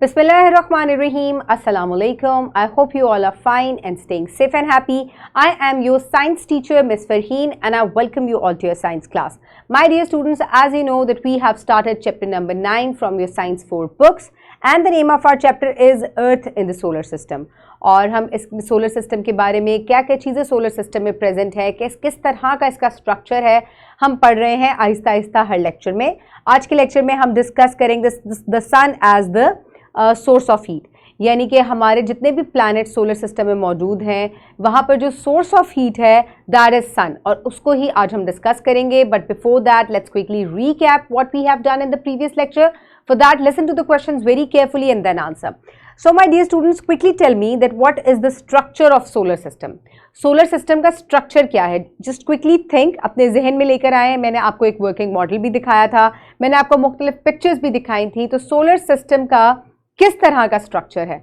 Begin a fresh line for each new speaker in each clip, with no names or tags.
Bismillahirrahmanirrahim. Assalamu alaikum. I hope you all are fine and staying safe and happy. I am your science teacher, Miss Farheen, and I welcome you all to your science class. My dear students, as you know that we have started chapter number 9 from your Science 4 books, and the name of our chapter is Earth in the Solar System. और हम इस solar system के बारे में क्या क्या चीज़ें solar system में प्रेजेंट है, किस तरह का इसका स्ट्रक्चर है, हम पढ़ रहे हैं आहिस्ता आहिस्ता हर लेक्चर में. आज के लेक्चर में हम डिस्कस करेंगे the sun as the source of heat, यानी कि हमारे जितने भी प्लैनेट सोलर सिस्टम में मौजूद हैं वहाँ पर जो सोर्स ऑफ हीट है दैट इज सन, और उसको ही आज हम डिस्कस करेंगे. But before that let's quickly recap what we have done in the previous lecture. For that, listen to the questions very carefully and then answer. So, my dear students, quickly tell me that what is the structure of solar system? Solar system का structure क्या है? Just quickly think, अपने जहन में लेकर आए. मैंने आपको एक working model भी दिखाया था, मैंने आपको मुख्तलिफ pictures भी दिखाई थी. तो solar system का किस तरह का structure है?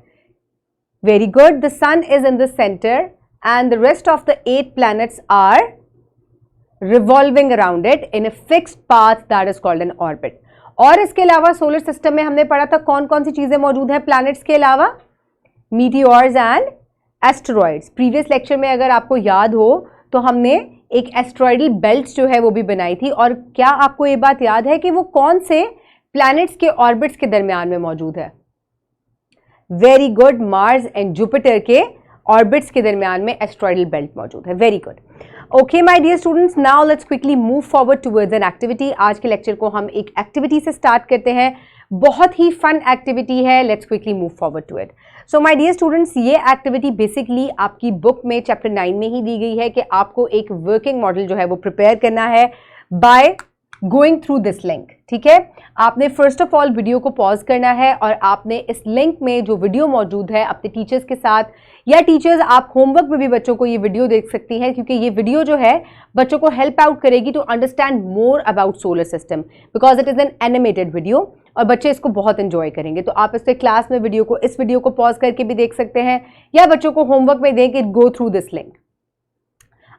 Very good. The sun is in the center and the rest of the 8 planets are revolving around it in a fixed path that is called an orbit. और इसके अलावा सोलर सिस्टम में हमने पढ़ा था कौन कौन सी चीज़ें मौजूद हैं प्लैनेट्स के अलावा. Meteors and asteroids. Previous lecture में अगर आपको याद हो तो हमने एक एस्टेरॉइडल बेल्ट जो है वो भी बनाई थी. और क्या आपको ये बात याद है कि वो कौन से प्लैनेट्स के ऑर्बिट्स के दरमियान में मौजूद है? Very good. Mars and Jupiter के ऑर्बिट्स के दरमियान में एस्टेरॉइडल बेल्ट मौजूद है. Very good. Okay my dear students, now let's quickly move forward towards an activity. आज के लेक्चर को हम एक एक्टिविटी से स्टार्ट करते हैं. बहुत ही फन एक्टिविटी है. Let's quickly move forward to it. So my dear students, ये एक्टिविटी बेसिकली आपकी बुक में चैप्टर 9 में ही दी गई है कि आपको एक वर्किंग मॉडल जो है वो प्रिपेयर करना है by going through this link. ठीक है, आपने फर्स्ट ऑफ ऑल वीडियो को पॉज करना है और आपने इस लिंक में जो वीडियो मौजूद है अपने टीचर्स के साथ, या टीचर्स आप होमवर्क में भी बच्चों को ये वीडियो देख सकती हैं, क्योंकि ये वीडियो जो है बच्चों को हेल्प आउट करेगी to understand more about solar system, because it is an animated video और बच्चे इसको बहुत एंजॉय करेंगे. तो आप इससे क्लास में इस वीडियो को पॉज करके भी देख सकते हैं, या बच्चों को होमवर्क में दें कि गो थ्रू दिस लिंक.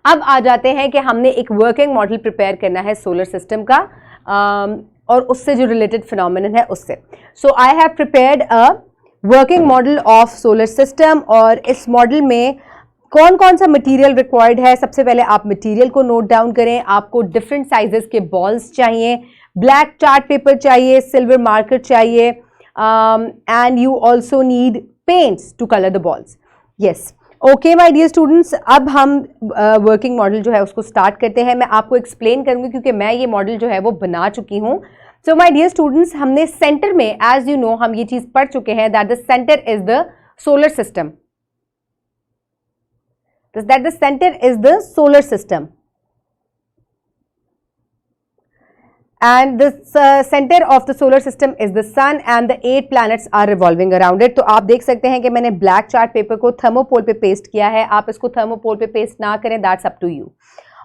अब आ जाते हैं कि हमने एक वर्किंग मॉडल प्रिपेयर करना है सोलर सिस्टम का, और उससे जो रिलेटेड फिनोमिनन है उससे. So I have prepared a working model of solar system. और इस मॉडल में कौन कौन सा मटेरियल रिक्वायर्ड है, सबसे पहले आप मटेरियल को नोट डाउन करें. आपको डिफरेंट साइजेस के बॉल्स चाहिए, ब्लैक चार्ट पेपर चाहिए, सिल्वर मार्कर चाहिए, and you also need paints to colour the balls. Yes, okay my dear students, अब हम वर्किंग मॉडल जो है उसको स्टार्ट करते हैं. मैं आपको एक्सप्लेन करूंगी क्योंकि मैं ये मॉडल जो है वो बना चुकी हूँ. सो माय डियर स्टूडेंट्स, हमने सेंटर में, एज यू नो, हम ये चीज पढ़ चुके हैं that the centre is the solar system, that the centre is the solar system, and the center of the solar system is the sun and the 8 planets are revolving around it. तो आप देख सकते हैं कि मैंने black chart paper को thermopol पे paste किया है. आप इसको थर्मोपोल पे पेस्ट ना करें, दैट्स अप टू यू.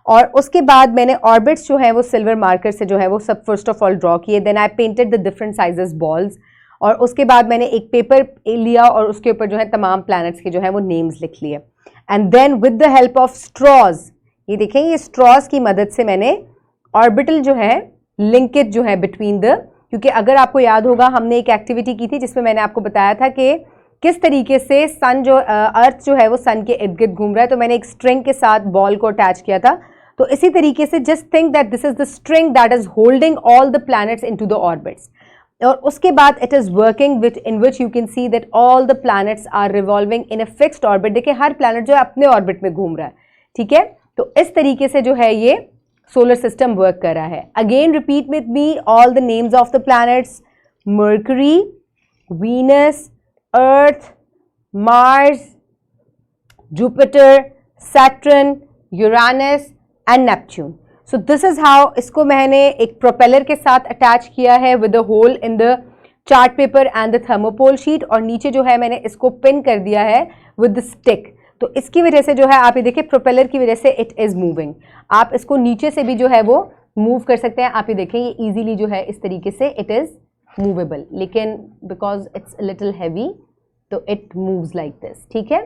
और उसके बाद मैंने ऑर्बिट्स जो है वो सिल्वर मार्कर से जो है वो सब फर्स्ट ऑफ ऑल ड्रॉ किए. Then I painted the different sizes balls, और उसके बाद मैंने एक पेपर लिया और उसके ऊपर जो है तमाम प्लैनेट्स के जो है वो नेम्स लिख लिए. And then with the help of straws, ये देखें, ये स्ट्रॉज की मदद से मैंने ऑर्बिटल जो है लिंकेज जो है बिटवीन द, क्योंकि अगर आपको याद होगा हमने एक एक्टिविटी की थी जिसमें मैंने आपको बताया था कि किस तरीके से सन जो अर्थ जो है वो सन के इर्द गिर्द घूम रहा है, तो मैंने एक स्ट्रिंग के साथ बॉल को अटैच किया था. तो इसी तरीके से just think that this is the string that is holding all the planets into the orbits. और उसके बाद it is working which in which you can see that all the planets are revolving in a fixed orbit. देखिए हर planet जो है अपने orbit में घूम रहा है. ठीक है, तो इस तरीके से जो है ये सोलर सिस्टम वर्क कर रहा है. Again repeat with me all the names of the planets: Mercury, Venus, Earth, Mars, Jupiter, Saturn, Uranus and Neptune. So this is how. इसको मैंने एक प्रोपेलर के साथ अटैच किया है with the hole in the chart paper and the thermopol sheet, और नीचे जो है मैंने इसको पिन कर दिया है विद द स्टिक. तो इसकी वजह से जो है आप ये देखिए प्रोपेलर की वजह से इट इज़ मूविंग. आप इसको नीचे से भी जो है वो मूव कर सकते हैं. आप ये देखें ये इजीली जो है इस तरीके से इट इज़ मूवेबल, लेकिन बिकॉज इट्स लिटिल हैवी तो इट मूव्स लाइक दिस. ठीक है,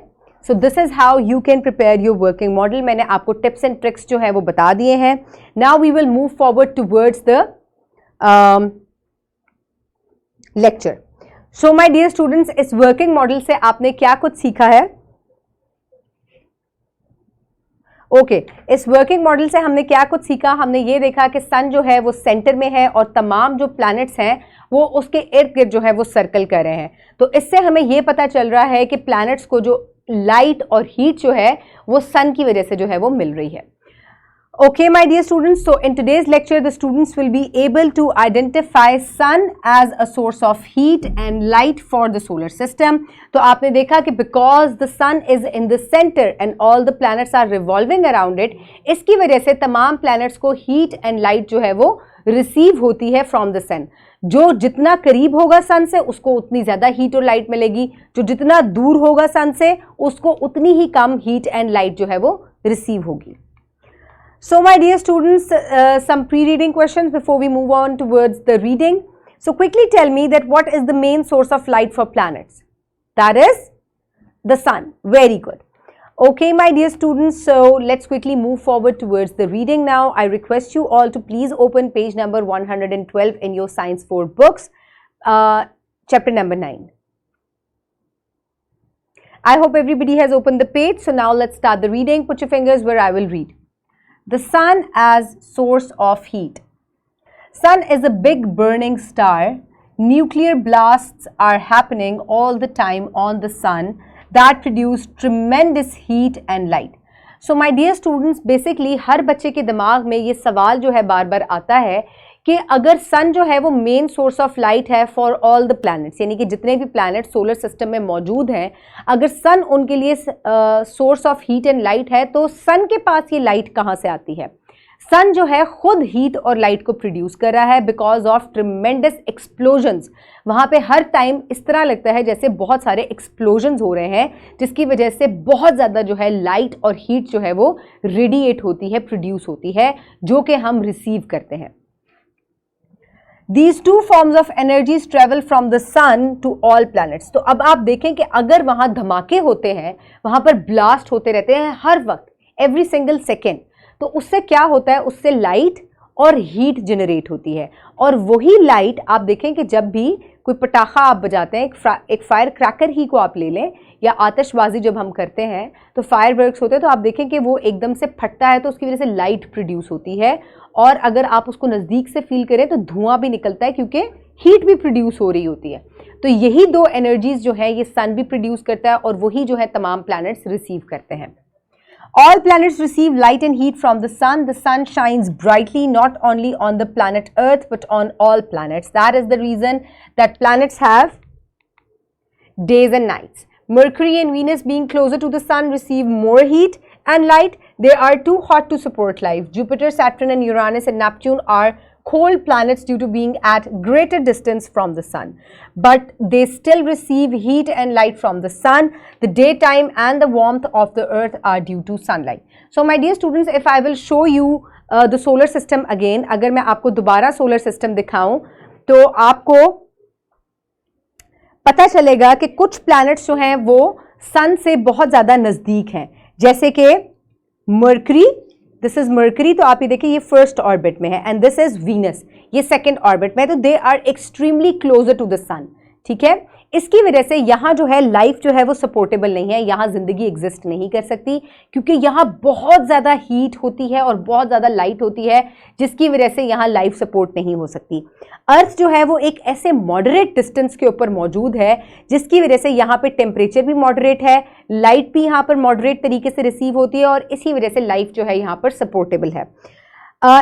सो this is how you can prepare your working model. मैंने आपको टिप्स एंड ट्रिक्स जो है वो बता दिए हैं. Now we will move forward towards the lecture. So my dear students, इस वर्किंग मॉडल से आपने क्या कुछ सीखा है? ओके, इस वर्किंग मॉडल से हमने क्या कुछ सीखा? हमने ये देखा कि सन जो है वो सेंटर में है और तमाम जो प्लैनेट्स हैं वो उसके इर्द गिर्द जो है वो सर्कल कर रहे हैं। तो इससे हमें ये पता चल रहा है कि प्लैनेट्स को जो लाइट और हीट जो है वो सन की वजह से जो है वो मिल रही है। Okay, my dear students, so in today's lecture, the students will be able to identify sun as a source of heat and light for the solar system. तो आपने देखा कि because the sun is in the center and all the planets are revolving around it, इसकी वजह से तमाम planets को heat and light जो है वो receive होती है from the sun. जो जितना करीब होगा सन से उसको उतनी ज़्यादा हीट और लाइट मिलेगी, जो जितना दूर होगा सन से उसको उतनी ही कम हीट एंड लाइट जो है वो रिसीव होगी। So my dear students, some pre-reading questions before we move on towards the reading. So quickly tell me that what is the main source of light for planets? That is the sun. Very good. Okay, my dear students, so let's quickly move forward towards the reading now. I request you all to please open page number 112 in your Science 4 books, chapter number 9. I hope everybody has opened the page. So now let's start the reading. Put your fingers where I will read. The sun as source of heat. Sun is a big burning star. Nuclear blasts are happening all the time on the sun that produce tremendous heat and light. So my dear students, basically हर बच्चे के दिमाग में ये सवाल जो है बार बार आता है कि अगर सन जो है वो मेन सोर्स ऑफ लाइट है फॉर ऑल द प्लैनेट्स, यानी कि जितने भी प्लैनेट सोलर सिस्टम में मौजूद हैं, अगर सन उनके लिए source of heat and light है तो सन के पास ये लाइट कहाँ से आती है? सन जो है खुद हीट और लाइट को प्रोड्यूस कर रहा है बिकॉज ऑफ ट्रिमेंडस एक्सप्लोजन्स। वहाँ पे हर टाइम इस तरह लगता है जैसे बहुत सारे एक्सप्लोजन्स हो रहे हैं, जिसकी वजह से बहुत ज़्यादा जो है लाइट और हीट जो है वो रेडिएट होती है, प्रोड्यूस होती है, जो कि हम रिसीव करते हैं। These two forms of energies travel from the sun to all planets. तो अब आप देखें कि अगर वहाँ धमाके होते हैं, वहाँ पर ब्लास्ट होते रहते हैं हर वक्त, एवरी सिंगल सेकेंड, तो उससे क्या होता है? उससे लाइट और हीट जनरेट होती है। और वही लाइट आप देखें कि जब भी कोई पटाखा आप बजाते हैं, एक फायर क्रैकर ही को आप ले लें, या आतिशबाजी जब हम करते हैं तो फायर वर्क्स होते हैं, तो आप देखें कि वो एकदम से फटता है तो उसकी वजह से लाइट प्रोड्यूस होती है। और अगर आप उसको नज़दीक से फील करें तो धुआं भी निकलता है क्योंकि हीट भी प्रोड्यूस हो रही होती है। तो यही दो एनर्जीज जो है ये सन भी प्रोड्यूस करता है और वही जो है तमाम प्लैनेट्स रिसीव करते हैं। All planets receive light and heat from the sun. The sun shines brightly not only on the planet Earth but on all planets. That is the reason that planets have days and nights. Mercury and Venus, being closer to the sun, receive more heat and light. They are too hot to support life. Jupiter, Saturn and Uranus and Neptune are cold planets due to being at greater distance from the sun, but they still receive heat and light from the sun. The daytime and the warmth of the earth are due to sunlight. So my dear students, if I will show you the solar system again, अगर मैं आपको दोबारा solar system दिखाऊं तो आपको पता चलेगा कि कुछ planets जो हैं वो sun से बहुत ज़्यादा नज़दीक हैं, जैसे कि Mercury, दिस इज मर्करी, तो आप ये देखिए ये फर्स्ट ऑर्बिट में है, एंड दिस इज वीनस, ये सेकंड ऑर्बिट में है, तो they are extremely closer to the sun. ठीक है, इसकी वजह से यहाँ जो है लाइफ जो है वो सपोर्टेबल नहीं है, यहाँ जिंदगी एग्जिस्ट नहीं कर सकती क्योंकि यहाँ बहुत ज़्यादा हीट होती है और बहुत ज़्यादा लाइट होती है, जिसकी वजह से यहाँ लाइफ सपोर्ट नहीं हो सकती। अर्थ जो है वो एक ऐसे मॉडरेट डिस्टेंस के ऊपर मौजूद है जिसकी वजह से यहाँ पे टेम्परेचर भी मॉडरेट है, लाइट भी यहाँ पर मॉडरेट तरीके से रिसीव होती है और इसी वजह से लाइफ जो है यहाँ पर सपोर्टेबल है।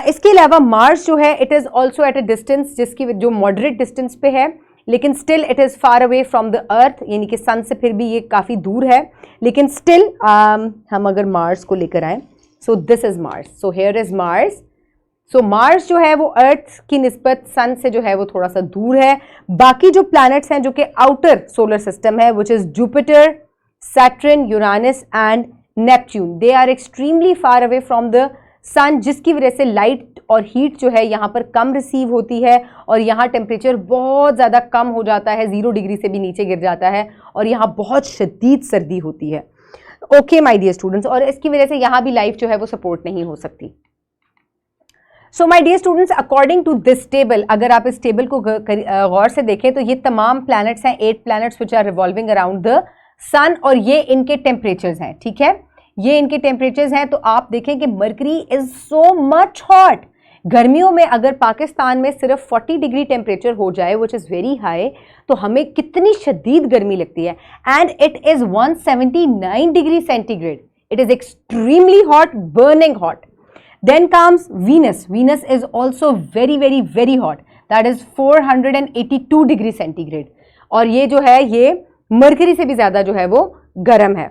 इसके अलावा मार्स जो है it is also at a distance, जिसकी जो मॉडरेट डिस्टेंस पे है, लेकिन still it is far away from the earth, यानी कि सन से फिर भी ये काफ़ी दूर है, लेकिन स्टिल हम अगर मार्स को लेकर आए, so this is Mars, so here is Mars. So Mars जो है वो अर्थ की निस्बत सन से जो है वो थोड़ा सा दूर है। बाकी जो प्लैनेट्स हैं जो कि आउटर सोलर सिस्टम है, which is Jupiter, Saturn, Uranus and Neptune, they are extremely far away from the sun, जिसकी वजह से लाइट और हीट जो है यहाँ पर कम रिसीव होती है और यहाँ टेम्परेचर बहुत ज़्यादा कम हो जाता है, 0 डिग्री से भी नीचे गिर जाता है और यहाँ बहुत शदीद सर्दी होती है। ओके माय डियर स्टूडेंट्स, और इसकी वजह से यहाँ भी लाइफ जो है वो सपोर्ट नहीं हो सकती। So my dear students, according to this table, अगर आप इस टेबल को गौर से देखें तो ये तमाम प्लैनेट्स हैं, 8 planets which are revolving around the sun, और ये इनके टेम्परेचर्स हैं, ठीक है, ये इनके टेम्परेचर्स हैं। तो आप देखें कि mercury is so much hot. गर्मियों में अगर पाकिस्तान में सिर्फ 40 डिग्री टेम्परेचर हो जाए, विच इज़ वेरी हाई, तो हमें कितनी शदीद गर्मी लगती है। And it is 179 degree centigrade, it is extremely hot, burning hot. Then comes Venus. Venus is also very very very hot. That is 482 degree centigrade. और ये जो है ये मरकरी से भी ज़्यादा जो है वो गर्म है।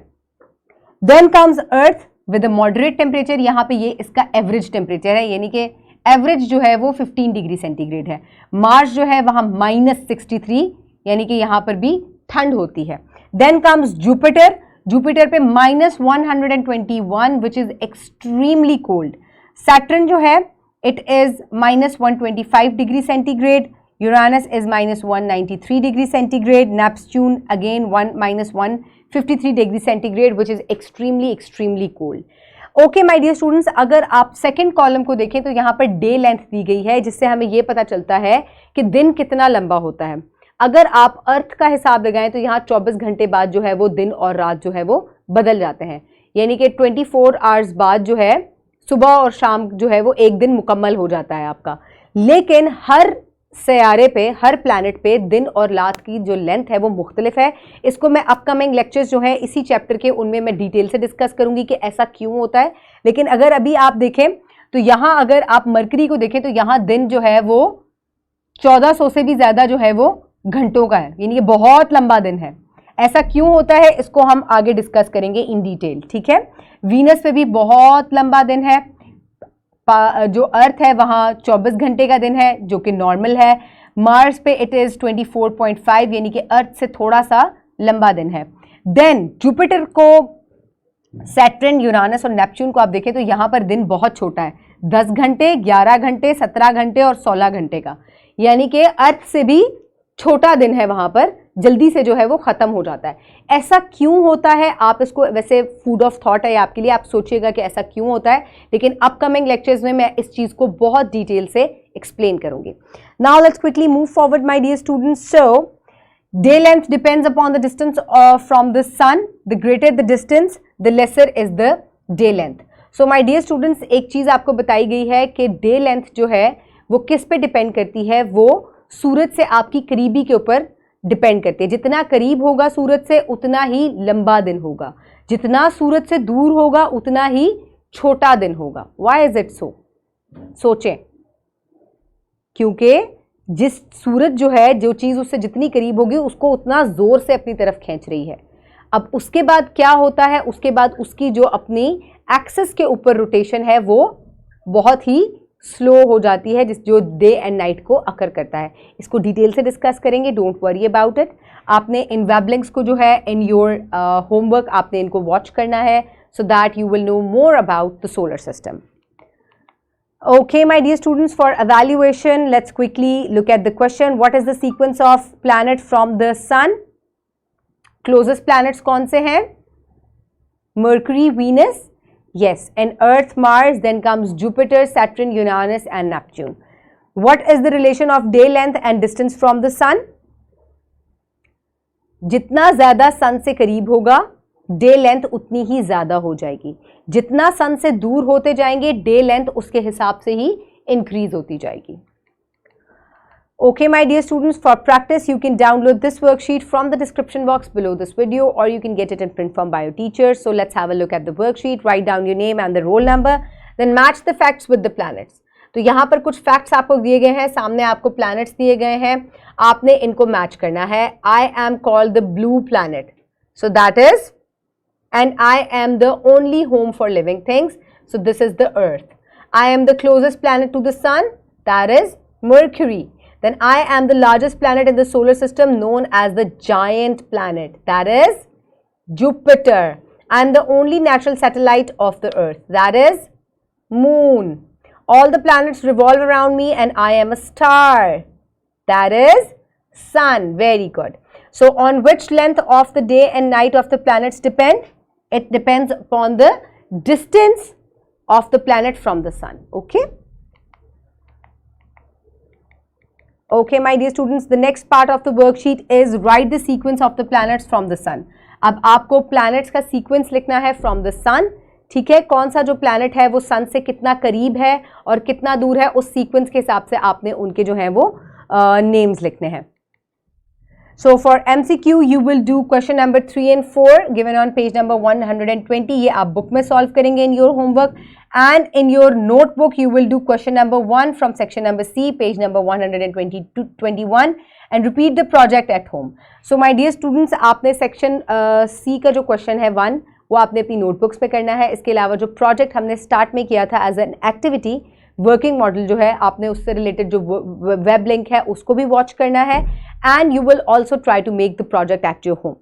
Then comes Earth with a moderate temperature. यहाँ पे ये इसका एवरेज टेम्परेचर है, यानी कि एवरेज जो है वो 15 डिग्री सेंटीग्रेड है। मार्स जो है वहाँ -63, यानी कि यहाँ पर भी ठंड होती है। Then comes Jupiter. Jupiter पे -121 which is extremely cold. Saturn जो है it is -125 degree centigrade, Uranus is -193 degree centigrade, Neptune again -153 degree centigrade which is extremely cold. Okay my dear students, अगर आप सेकंड कॉलम को देखें तो यहाँ per day length दी गई है, जिससे हमें ये पता चलता है कि दिन कितना लंबा होता है। अगर आप अर्थ का हिसाब लगाएं तो यहाँ 24 घंटे बाद जो है वो दिन और रात जो है वो बदल जाते हैं, यानी कि 24 आवर्स बाद जो है सुबह और शाम जो है वो एक दिन मुकम्मल हो जाता है आपका। लेकिन हर सयारे पे, हर प्लैनेट पे दिन और रात की जो लेंथ है वो मुख्तलिफ है। इसको मैं अपकमिंग लेक्चर्स जो है इसी चैप्टर के, उनमें मैं डिटेल से डिस्कस करूंगी कि ऐसा क्यों होता है। लेकिन अगर अभी आप देखें तो यहाँ अगर आप मरकरी को देखें तो यहाँ दिन जो है वो 1400 से भी ज़्यादा जो है वो घंटों का है, यानी कि बहुत लंबा दिन है। ऐसा क्यों होता है इसको हम आगे डिस्कस करेंगे इन डिटेल, ठीक है। वीनस पे भी बहुत लंबा दिन है, जो अर्थ है वहाँ 24 घंटे का दिन है जो कि नॉर्मल है। मार्स पे इट इज़ 24.5, यानी कि अर्थ से थोड़ा सा लंबा दिन है। देन जुपिटर को, सैटर्न, यूरानस और नेपच्यून को आप देखें तो यहाँ पर दिन बहुत छोटा है, 10 घंटे, 11 घंटे, 17 घंटे और 16 घंटे का, यानी कि अर्थ से भी छोटा दिन है वहाँ पर, जल्दी से जो है वो ख़त्म हो जाता है। ऐसा क्यों होता है, आप इसको वैसे फूड ऑफ थॉट है आपके लिए, आप सोचिएगा कि ऐसा क्यों होता है, लेकिन अपकमिंग लेक्चर्स में मैं इस चीज़ को बहुत डिटेल से एक्सप्लेन करूँगी। Now let's quickly move forward my dear students. So day length depends upon the distance from the sun, the greater the distance the lesser is the day length. So my dear students, एक चीज़ आपको बताई गई है कि day length जो है वो किस पे डिपेंड करती है, वो सूरज से आपकी करीबी के ऊपर डिपेंड करती है। जितना करीब होगा सूरज से उतना ही लंबा दिन होगा, जितना सूरज से दूर होगा उतना ही छोटा दिन होगा। Why is it so? सोचें, क्योंकि जिस सूरज जो है, जो चीज़ उससे जितनी करीब होगी उसको उतना ज़ोर से अपनी तरफ खींच रही है। अब उसके बाद क्या होता है, उसके बाद उसकी जो अपनी एक्सिस के ऊपर रोटेशन है वो बहुत ही स्लो हो जाती है, जिस जो डे एंड नाइट को अकर करता है। इसको डिटेल से डिस्कस करेंगे, डोंट वरी अबाउट इट। आपने इन वेबलिंक्स को जो है इन योर होमवर्क आपने इनको वॉच करना है, so that you will know more about the solar system. Okay, my dear students, for evaluation, let's quickly look at the question. What is the sequence of planet from the sun? Closest planets कौन से हैं? Mercury, Venus, yes, and Earth, Mars, then comes Jupiter, Saturn, Uranus and Neptune. What is the relation of day length and distance from the sun? जितना ज़्यादा सन से करीब होगा day length उतनी ही ज़्यादा हो जाएगी, जितना सन से दूर होते जाएंगे डे लेंथ उसके हिसाब से ही इंक्रीज होती जाएगी। Okay, my dear students, for practice you can download this worksheet from the description box below this video, or you can get it in print form by your teacher. So let's have a look at the worksheet. Write down your name and the roll number, then match the facts with the planets. तो यहाँ पर कुछ facts आपको दिए गए हैं, सामने आपको प्लैनेट्स दिए गए हैं, आपने इनको मैच करना है। I am called the blue planet, so that is, and I am the only home for living things, so this is the Earth. I am the closest planet to the sun, that is Mercury. Then I am the largest planet in the solar system, known as the giant planet, that is Jupiter. I am the only natural satellite of the Earth, that is Moon. All the planets revolve around me and I am a star, that is Sun. Very good. So on which length of the day and night of the planets depend? It depends upon the distance of the planet from the sun. Okay. Okay, my dear students, the next part of the worksheet is write the sequence of the planets from the sun. अब आपको planets का sequence लिखना है from the sun. ठीक है, कौन सा जो planet है वो sun से कितना करीब है और कितना दूर है, उस sequence के हिसाब से आपने उनके जो है वो names लिखने हैं. So for MCQ you will do question number 3 and 4 given on page number 120. ये आप book में solve करेंगे in your homework, and in your notebook you will do question number 1 from section number C, page number 121, and repeat the project at home. So my dear students, आपने section C का जो question है 1 वो आपने अपनी notebooks पे करना है. इसके अलावा जो project हमने start में किया था as an activity, working model जो है आपने उससे रिलेटेड जो वेब लिंक है उसको भी वॉच करना है, and you will also try to make the project at your home.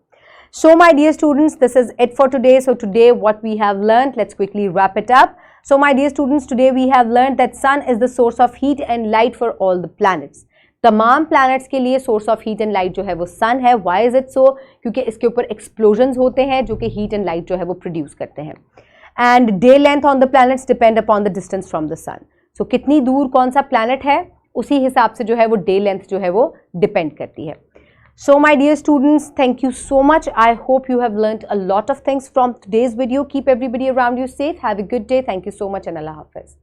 So my dear students, this is it for today. So today what we have learned, let's quickly wrap it up. So my dear students, today we have learned that sun is the source of heat and light for all the planets. तमाम planets के लिए source of heat and light जो है वो sun है. Why is it so? क्योंकि इसके ऊपर explosions होते हैं जो कि heat and light जो है वो produce करते हैं. And day length on the planets depend upon the distance from the sun. So कितनी दूर कौन सा planet है उसी हिसाब से जो है वो day length जो है वो depend करती है. So my dear students, thank you so much. I hope you have learnt a lot of things from today's video. Keep everybody around you safe. Have a good day. Thank you so much and Allah Hafiz.